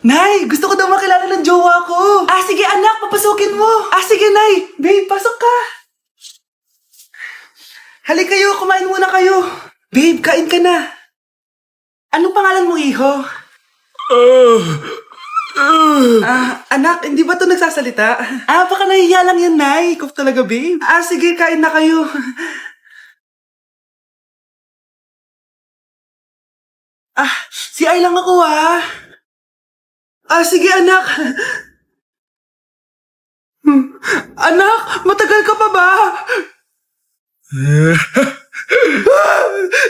Nay, gusto ko daw makilala ng jowa ko. Sige anak, papasukin mo. Sige Nay. Babe, pasok ka. Halika kayo, kumain muna kayo. Babe, kain ka na. Anong pangalan mo, iho? Anak, hindi ba ito nagsasalita? Baka nahihiya lang yan, Nay. Ikaw talaga, babe. Sige, kain na kayo. Si Ay lang ako, sige, anak. Anak, matagal ka pa ba?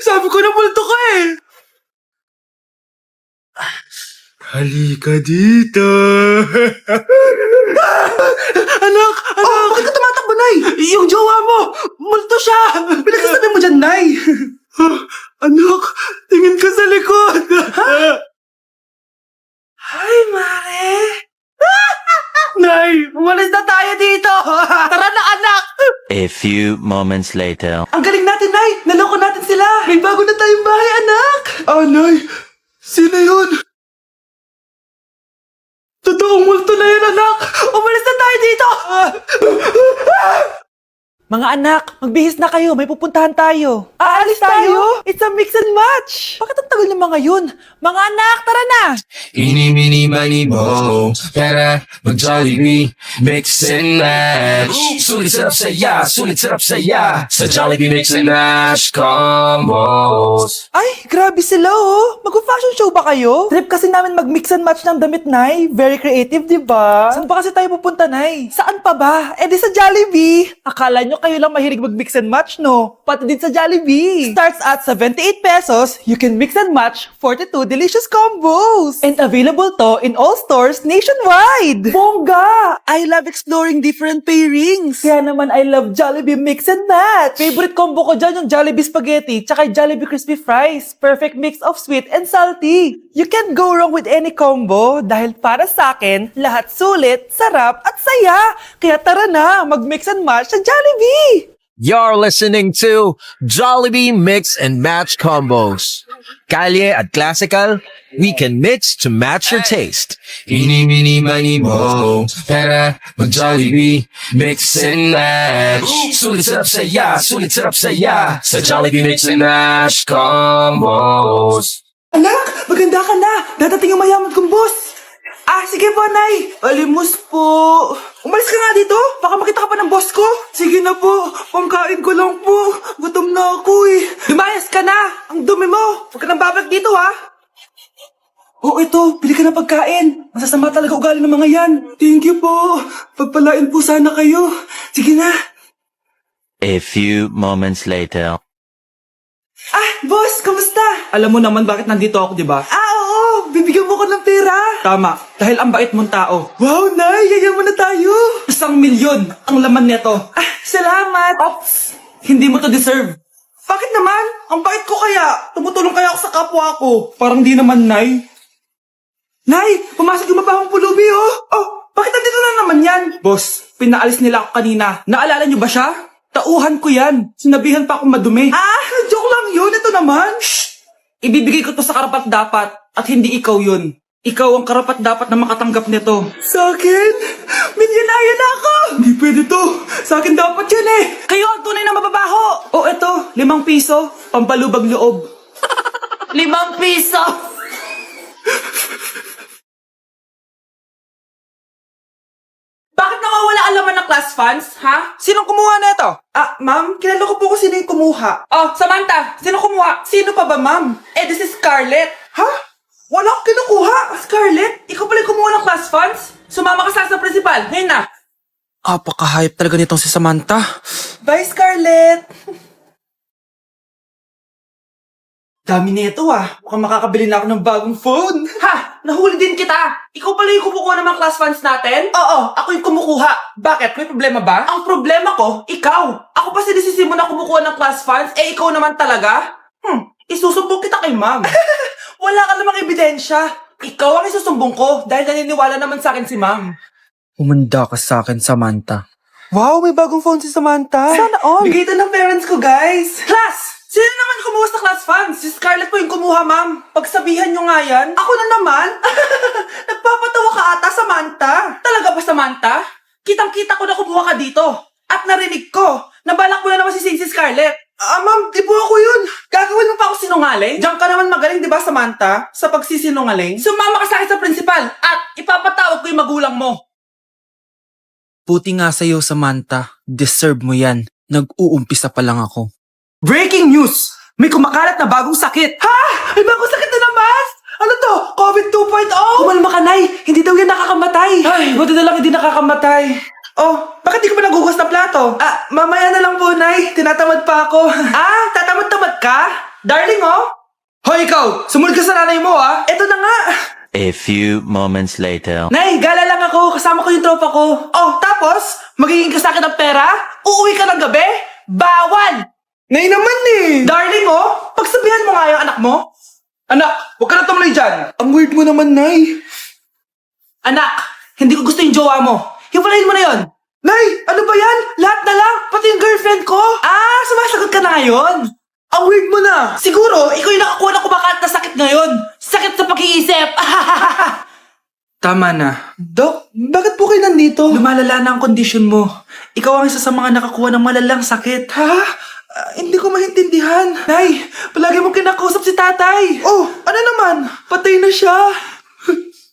Sabi ko na multo ka eh. Halika dito. Anak! Bakit ka tumatakbo, Nay? Yung jowa mo! Multo siya! Pinagsasabi mo dyan, Nay! Anak, tingin ka sa likod. Ay, Mare! Nay, umalis na tayo dito! Tara na, anak! A few moments later. Ang galing natin, Nay! Naloko natin sila! May bago na tayong bahay, anak! Nay, sino yun? Totoong multo na yun, anak! Umalis na tayo dito! Mga anak, magbihis na kayo. May pupuntahan tayo. Aalis tayo? It's a mix and match. Bakit ang tagal ng mga yun? Mga anak, tara na! Eeny, meeny, miny, mo. Tara, mag-Jollibee, mix and match. Sulit sarap saya, sulit sarap saya. Sa Jollibee mix and match combos. Ay, grabe sila Mag-fashion show ba kayo? Trip kasi namin mag-mix and match ng damit, Nay. Very creative, di ba? Saan pa kasi tayo pupunta, Nay? Saan pa ba? Di sa Jollibee. Akala nyo kayo lang mahilig mag-mix and match, no? Pati din sa Jollibee. Starts at 78 pesos, you can mix and match 42 delicious combos. And available to in all stores nationwide. Bongga! I love exploring different pairings. Kaya naman I love Jollibee mix and match. Favorite combo ko dyan yung Jollibee spaghetti tsaka yung Jollibee crispy fries. Perfect mix of sweet and salty. You can't go wrong with any combo dahil para sa akin, lahat sulit, sarap at saya. Kaya tara na, mag-mix and match sa Jollibee! You're listening to Jollibee Mix and Match Combos. Kalye at classical, we can mix to match your taste. Eeny, meeny, miny, mo. Tara, mag-Jollibee, mix and match. Sulit sarap saya, sulit sarap saya. Sa Jollibee mix and match combos. Anak, maganda ka na. Dadating yung mayaman kong boss. Sige po, Nay. Alimos po. Umalis ka nga dito. Baka makita ka pa ng boss ko. Sige na po. Pangkain ko lang po. Gutom na ako eh. Lumayas ka na. Ang dumi mo. Huwag ka nang babalik dito, ha? Ito. Bili ka ng pagkain. Masasama talaga ugali ng mga yan. Thank you po. Pagpalain po sana kayo. Sige na. A few moments later. Boss, kamusta? Alam mo naman bakit nandito ako, di ba? Oo. Bibigyan mo ko ng pera. Tama. Dahil ang bait mong tao. Wow, Nay. Yayaman na tayo. 1,000,000 ang laman nito. Salamat. Ops. Hindi mo to deserve. Bakit naman? Ang bait ko kaya. Tumutulong kaya ako sa kapwa ko. Parang di naman, Nay. Nay, pumasok yung mabahong pulubi, bakit nandito na naman yan? Boss, pinaalis nila ako kanina. Naalala niyo ba siya? Tauhan ko yan. Sinabihan pa akong madumi. Joke lang yun. Ito naman. Shh! Ibibigay ko to sa karapat-dapat at hindi ikaw yun. Ikaw ang karapat-dapat na makatanggap nito. Sa akin? Milyonaryo na ako! Hindi pwede to. Sa akin dapat yan eh. Kayo ang tunay na mababaho. Eto. 5 piso. Pampalubag loob. 5 piso! Bakit nawawala ang laman ng class funds, ha? Sinong kumuha na ito? Ma'am, kilala ko po kung sino yung kumuha. Samantha, sino kumuha? Sino pa ba, ma'am? This is Scarlett. Ha? Wala akong kinukuha. Scarlett, ikaw pala yung kumuha ng class funds? Sumama ka sa principal. Ngayon na. Apaka-hype talaga nitong si Samantha. Bye, Scarlett. Dami nito Mukhang makakabili na ako ng bagong phone. Nahuli din kita. Ikaw pala yung kumukuha ng mga class funds natin? Oo, ako yung kumukuha. Bakit? May problema ba? Ang problema ko, ikaw. Ako pa sinisisi mo na kumukuha ng class funds, ikaw naman talaga? Isusumbong kita kay ma'am. Wala ka namang ebidensya. Ikaw ang isusumbong ko dahil naniniwala naman sa akin si ma'am. Humanda ka sa akin, Samantha. Wow, may bagong phone si Samantha. Sana all. Bigay ito ng parents ko, guys. Class! Sino naman kumuha sa class funds? Si Scarlett po yung kumuha, ma'am. Pagsabihan nyo nga yan. Ako na naman? Nagpapatawa ka ata, Samantha. Talaga ba, Samantha? Kitang-kita ko na kumuha ka dito. At narinig ko, nabalak mo na naman si Scarlett. Ma'am, di po ako yun. Gagawin mo pa ako sinungaling? Diyan ka naman magaling, di ba, Samantha? Sa pagsisinungaling? Sumama ka sa akin sa principal at ipapatawag ko yung magulang mo. Buti nga sa'yo, Samantha. Deserve mo yan. Nag-uumpisa pa lang ako. Breaking news! May kumakalat na bagong sakit. Ha? May bagong sakit na naman? Ano to? COVID 2.0? Kumalma ka, Nay. Hindi daw yan nakakamatay. Ay, buti na lang hindi nakakamatay. Oh, bakit di ko pa nagugas na plato? Mamaya na lang po, Nay. Tinatamad pa ako. Tatamad-tamad ka? Darling, oh. Hoy, ikaw! Sumunod ka sa nanay mo, ah. Eto na nga. A few moments later. Nay, gala lang ako. Kasama ko yung tropa ko. Oh, tapos? Magiging ka sa akin ng pera? Uuwi ka ng gabi? Bawal! Nay naman eh! Darling, oh! Pagsabihan mo nga yung anak mo. Anak, huwag ka na tumuloy dyan. Ang weird mo naman, Nay. Anak, hindi ko gusto yung jowa mo. Hiwalayin mo na yon. Nay, ano ba yan? Lahat na lang, pati yung girlfriend ko. Sumasagot ka na ngayon. Ang weird mo na. Siguro, ikaw yung nakakuha na kumakalat na sakit ngayon. Sakit sa pag-iisip. Tama na. Dok, bakit po kayo nandito? Lumalala na ang kondisyon mo. Ikaw ang isa sa mga nakakuha ng malalang sakit. Ha? Hindi ko maintindihan. Nay, palagi mo kinakausap si tatay. Oh, ano naman? Patay na siya.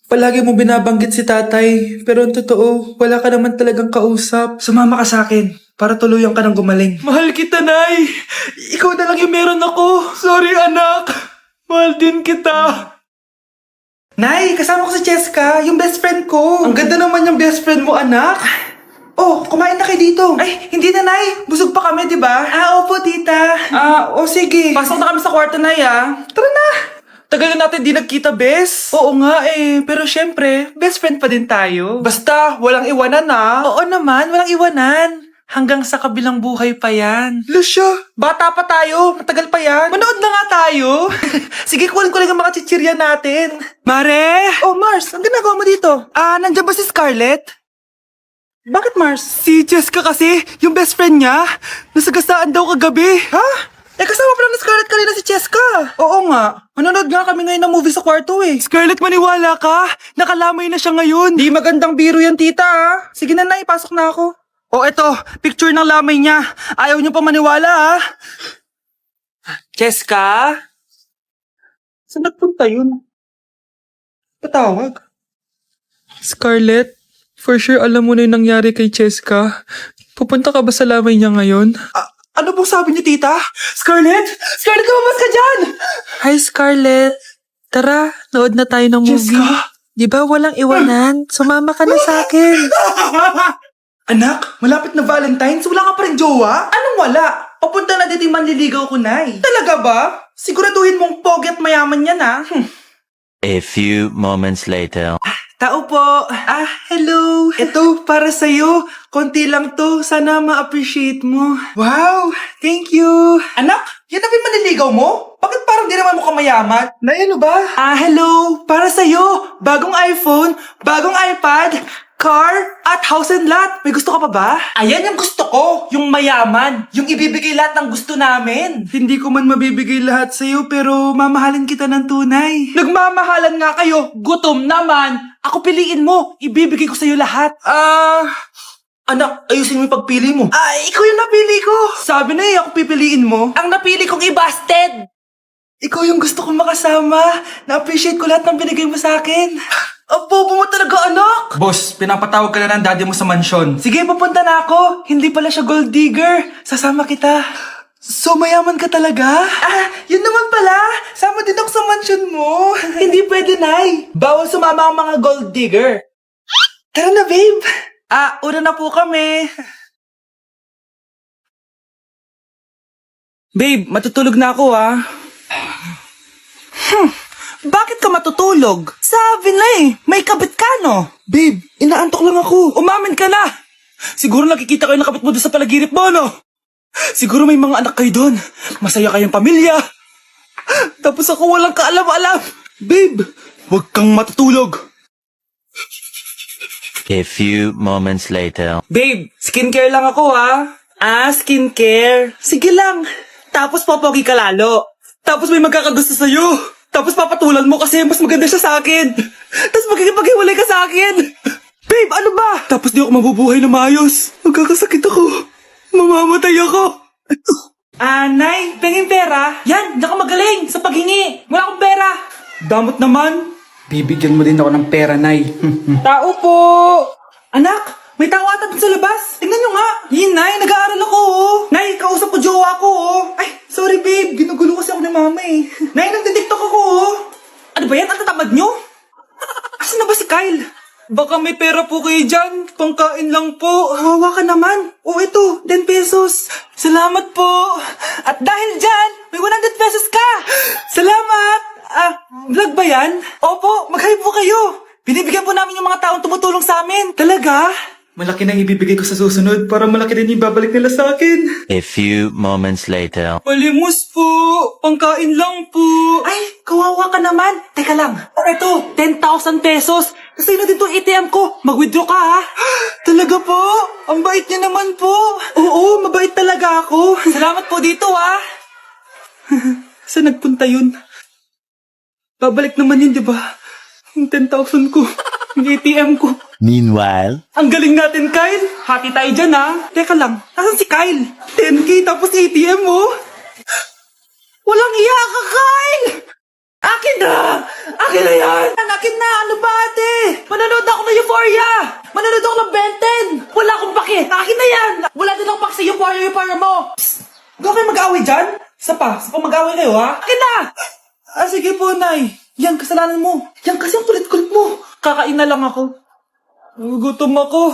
Palagi mo binabanggit si tatay, pero ang totoo, wala ka naman talagang kausap. Sumama ka sa akin, para tuluyan ka ng gumaling. Mahal kita, Nay. Ikaw na lang yung meron ako. Sorry, anak. Mahal din kita. Nay, kasama ko si Cheska, yung best friend ko. Ang ganda naman yung best friend mo, anak. Oh, kumain na kayo dito. Ay, hindi na, Nay. Busog pa kami, di ba? Opo, tita. Sige. Pasok na kami sa kwarto, Nay, Tara na. Tagal na natin di nagkita, bes. Oo nga eh, pero syempre, best friend pa din tayo. Basta, walang iwanan Oo naman, walang iwanan. Hanggang sa kabilang buhay pa yan. Lucia, bata pa tayo. Matagal pa yan. Manood na nga tayo. Sige, kunin ko lang ang mga chichirya natin. Mare! Oh, Mars, ang ginagawa mo dito? Nandiyan ba si Scarlett? Bakit, Mars? Si Jessica kasi, yung best friend niya, nasagasaan daw kagabi. Ha? Kasama pa lang ni Scarlett kanina si Jessica. Oo nga. Manonood nga kami ngayon ng movie sa kwarto eh. Scarlett, maniwala ka. Nakalamay na siya ngayon. Di magandang biro yan, tita. Sige na, Nay, pasok na ako. Oh, eto, picture ng lamay niya. Ayaw niyo pa maniwala, Jessica? Saan nagpunta yun? Patawag. Scarlett, for sure alam mo na yung nangyari kay Jessica. Pupunta ka ba sa lamay niya ngayon? Ano pong sabi niyo, tita? Scarlett? Scarlett, lumabas ka dyan! Hi, Scarlett. Tara, nood na tayo ng movie. Jessica? Di ba walang iwanan? Sumama ka na sa akin. Anak, malapit na Valentine's, wala ka pa rin jowa? Anong wala? Papunta na din yung manliligaw ko, Nay. Talaga ba? Siguraduhin mong pogi at mayaman yan, A few moments later. Tao po. Hello. Ito, para sa'yo. Konti lang to. Sana ma-appreciate mo. Wow, thank you. Anak, yan na ba yung manliligaw mo? Bakit parang di naman mo kamayaman? Nay, ano ba? Hello. Para sa'yo. Bagong iPhone, bagong iPad, car, at house and lot. May gusto ka pa ba? Ayan yung gusto ko. Yung mayaman. Yung ibibigay lahat ng gusto namin. Hindi ko man mabibigay lahat sa'yo, pero mamahalin kita ng tunay. Nagmamahalan nga kayo. Gutom naman. Ako piliin mo. Ibibigay ko sa'yo lahat. Anak, ayusin mo yung pagpili mo. Ikaw yung napili ko. Sabi na ako pipiliin mo. Ang napili kong i-busted. Ikaw yung gusto kong makasama. Na-appreciate ko lahat ng binigay mo sa akin. Bobo mo talaga, anak! Boss, pinapatawag ka na ng daddy mo sa mansyon. Sige, papunta na ako. Hindi pala siya gold digger. Sasama kita. So, mayaman ka talaga? Yun naman pala. Sama din ako sa mansyon mo. Hindi pwede, Nay. Bawal sumama ang mga gold digger. Tara na, babe. Una na po kami. Babe, matutulog na ako, Bakit ka matutulog? Sabi na may kabit ka, no? Babe, inaantok lang ako. Umamin ka na! Siguro nakikita kayo ng kabit mo doon sa palagirit mo, no? Siguro may mga anak kayo doon. Masaya kayong pamilya. Tapos ako walang kaalam-alam. Babe, huwag kang matutulog. A few moments later. Babe, skincare lang ako, skincare. Sige lang. Tapos popogi ka lalo. Tapos may magkakagusto sa'yo. Tapos papatulan mo kasi mas maganda siya sa akin. Tapos magkikipaghiwalay ka sa akin. Babe, ano ba? Tapos di ako mabubuhay na maayos. Magkakasakit ako. Mamamatay ako. Nay, pengin pera. Yan, diyan ka magaling sa paghingi. Wala akong pera. Damot naman. Bibigyan mo din ako ng pera, Nay. Tao po. Anak, may tao ata dun sa labas. Tingnan nyo nga. Yun, Nay, nag-aaral ako, oh. Nay, kausap ko jowa ko, oh. Ay, sorry, babe. Ginugulo kasi ako ni mama, eh. Nay, nagtitiktok ako, oh. Ano ba yan? Ang tatamad nyo? Asan na ba si Kyle? Baka may pera po kayo dyan. Pangkain lang po. Hawa ka naman. O ito, 10 pesos. Salamat po. At dahil dyan, may 100 pesos ka. Salamat. Vlog ba yan? Opo, mag-hype po kayo. Binibigyan po namin yung mga taong tumutulong sa amin. Talaga? Malaki na ibibigay ko sa susunod para malaki din yung babalik nila sa akin. A few moments later. Palimos po. Pangkain lang po. Ay, kawawa ka naman. Teka lang. Ito, 10,000 pesos. Kasi na din itong ATM ko. Mag-withdraw ka, ha? Talaga po? Ang bait niya naman po. Oo, mabait talaga ako. Salamat po dito, ha? Saan nagpunta yun? Babalik naman yun, di ba? Yung 10,000 ko. Yung ATM ko. Meanwhile, Ang galing natin, Kyle. Happy tayo dyan, ha? Teka lang, nasan si Kyle? 10K tapos ATM, oh. Walang iya ka, Kyle! Akin na! Akin na yan! Akin na! Ano ba, ate? Manonood ako ng Euphoria! Manonood ako ng Ben 10! Wala akong pake! Akin na yan! Wala din akong pake sa Euphoria mo! Psst! Huwag kayo mag-away dyan? Sa pa mag-away kayo, ha? Akin na! Sige po, Nay. Yan, kasalanan mo. Yan kasi ang kulit-kulit mo. Kakain na lang ako. Gutom ako.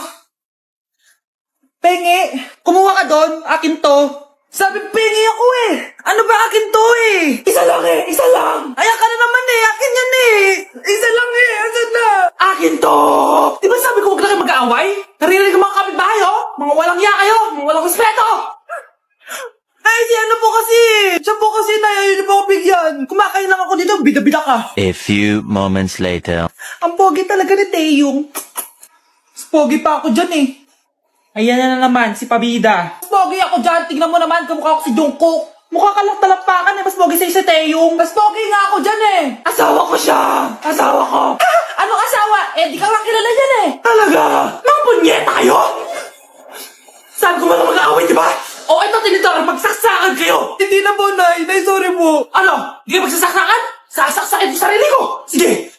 Pengi, kumuha ka doon. Akin to. Sabi, pengi ako eh. Ano ba akin to eh? Isa lang eh, isa lang. Ayan ka na naman eh, akin yan eh. Isa lang eh, asan na? Akin to. Di ba sabi ko huwag na kayo mag-aaway? Narinig ang mga kapitbahay oh. Mga walang iya kayo, mga walang respeto. Ay, si ano po kasi? Siya po kasi na yun po ako bigyan. Kumakain lang ako dito, bida-bida ka. a few moments later. Ang pogi talaga ni Taeyong. Mas pogi pa ako dyan eh. Ayan na naman, si Pabida. Mas pogi ako dyan, tignan mo naman, kamukha ako si Jungkook. Mukha ka lang talampakan eh, mas pogi sa'yo si Taeyong. Mas pogi nga ako dyan eh. Asawa ko siya. Asawa ko. Anong asawa? Eh, di ka lang kilala dyan eh. Talaga? Mga punyeta kayo? Saan ko man mag-aaway, di ba? O ito, tinitara, magsaksakan kayo. Hindi na po, Nay. Nay, sorry po. Ano? Hindi kayo magsasaksakan? Sasaksakin ko sarili ko. Sige.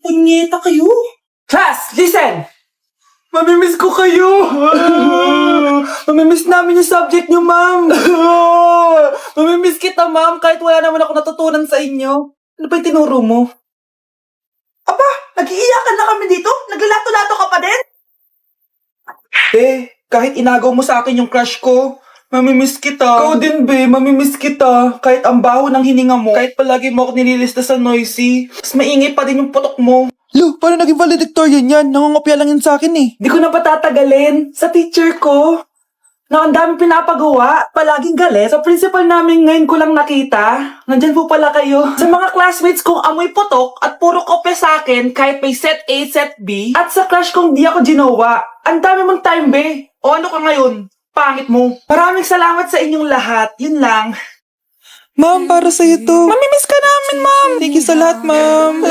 Punyeta kayo. Class, listen. Mamimiss ko kayo. Mamimiss namin yung subject niyo, ma'am. Mamimiss kita, ma'am, kahit wala naman ako natutunan sa inyo. Ano ba yung tinuro mo? Aba, nag-iiyakan na kami dito? Naglalato-lato ka pa din? Kahit inagaw mo sa akin yung crush ko, mamimiss kita. Ikaw din, mamimiss kita. Kahit ang baho ng hininga mo, kahit palagi mo ako nililista sa noisy, mas maingay pa din yung putok mo. Lo, paano naging valedictorian yan? Nangungopia lang yan sa akin eh. Di ko na patatagalin. Sa teacher ko, na ang daming pinapagawa, palaging galit. Sa principal namin ngayon ko lang nakita, nandyan po pala kayo. Sa mga classmates kong amoy putok at puro kopya sa akin kahit may set A, set B. At sa crush kong di ako ginawa, ang dami mong time, be. O ano ka ngayon? Pangit mo. Maraming salamat sa inyong lahat. Yun lang. Ma'am, para sa'yo to. Mamimiss ka namin, ma'am. Thank you sa lahat, ma'am.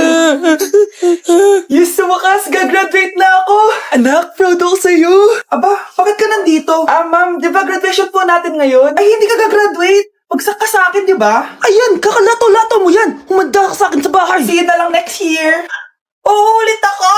Yes, sa wakas, gagraduate na ako. Anak, proud ako sa'yo. Aba, bakit ka nandito? Ma'am, di ba graduation po natin ngayon? Ay, hindi ka gagraduate. Bagsak ka sa akin, di ba? Ayan, kakalato-lato mo yan. Humanda ka sa akin sa bahay. See you na lang next year. Uulit ako.